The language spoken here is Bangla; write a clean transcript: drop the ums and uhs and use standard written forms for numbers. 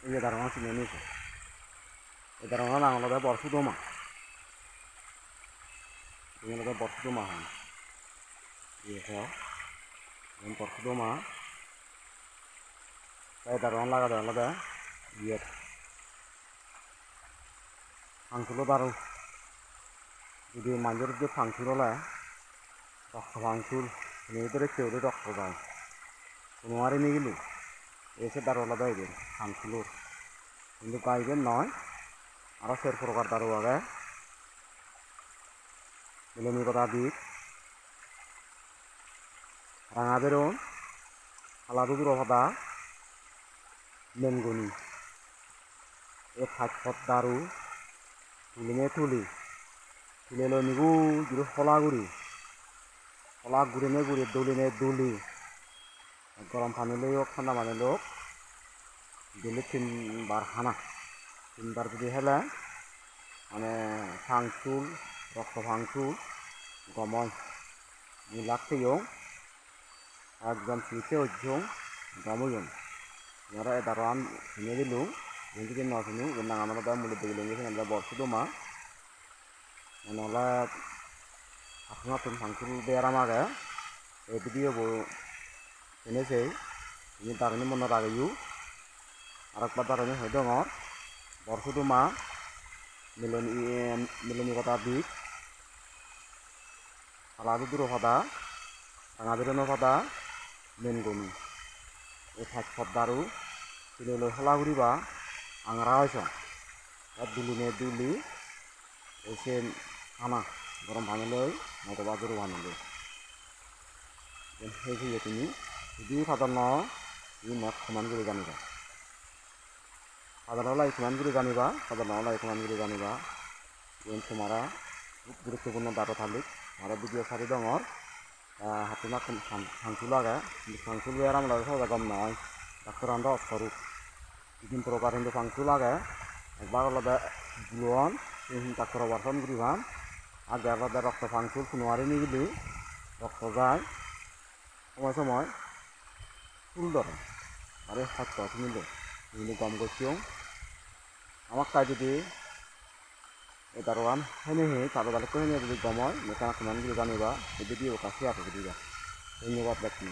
এই ধারণা চিনে নিছে এই ধারণা নাঙলতে বরফুদমা এগুলোতে বরফুদমা হয় বরফুদমা তাই ধারণা লাগাতে আলাদা ইয়ে ফাংসুলো দারু যদি মাঝের যে ফাংসুল হলে রক্ত ফাংসুল মেয়েদের কেউ রক্ত যায় কোনো আরে নিয়ে গেল এসে দারু আলাদা হইবেন ফাংসুলোর কিন্তু গাইবেন নয় আরও সের প্রকার দারু আগে মিলনি কথা দিক রাঙা বেরোন আলাদা দূর হদা মেনগনি এ ফাঁক দারু তুলিনে তুলি তুলে লো নিগু জিরো হলা গুড়িনে গুড়ি দুলিনে দুলি গরম পানি লই হোক ঠান্ডা পানি লোক দিলে 3 বার হানা 3 বার যদি হেলে মানে ফাংসুল রক্ত ফাংসুল গমন লাগতেও একদম শীতে ওজন গময়ন যারা দারান শুনে দিলু যদি না শুনু নাঙানো দা মুলে দিলে আমরা বর্ষদমা নলা আপনার তুমি ফাংসুল বেয়ারাম আগে এই ভিডিও এনেছে ini darahnya mau narayu arak darahnya hidung বরফুদমা মিলনি কথা দিক আলাদা দূর কথা রাঙা বেরোনো কথা মেনগনি এই ফাঁক দারু তুলে হলা ঘুরিবা আংরা হয়েছ দুলিনে দুলি এসে হানা গরম ভাঙিলই নতবা জোর ভাঙিল সেই তুমি যদি ফাদার ন ই মত সমান করে জানিবা ফাদার হলাই সমান করে জানিবা ফাদার নহলাই সমান করে জানিবা যেন তোমারা খুব গুরুত্বপূর্ণ দাঁড়ো থালিক আর ভিডিও সারি ডর হাতিনা ফাংসুল আগে ফাংসুল বেয়ারাম লাগে সহজে গম নয় ডাক্তার আন্দা অস্বরূপ বিভিন্ন প্রকার কিন্তু ফাংসুল আগে একবার আলাদা গুলোন ডাক্তার অপারেশন করিবান আর আলাদা রক্ত ফাংসুল কোনোয়ারি নিয়ে গেলে রক্ত যায় সময় সময় ফুল ধরে আরে হাত মিলে মিলে গম করছিও আমার তাই যদি এই দারোয়ান হেনে হে চালো দালে হেনে যদি গম হয় মেকানা সমান জানিবা এই ভিডিও কাছে আপনি দিবা ধন্যবাদ ব্যক্তি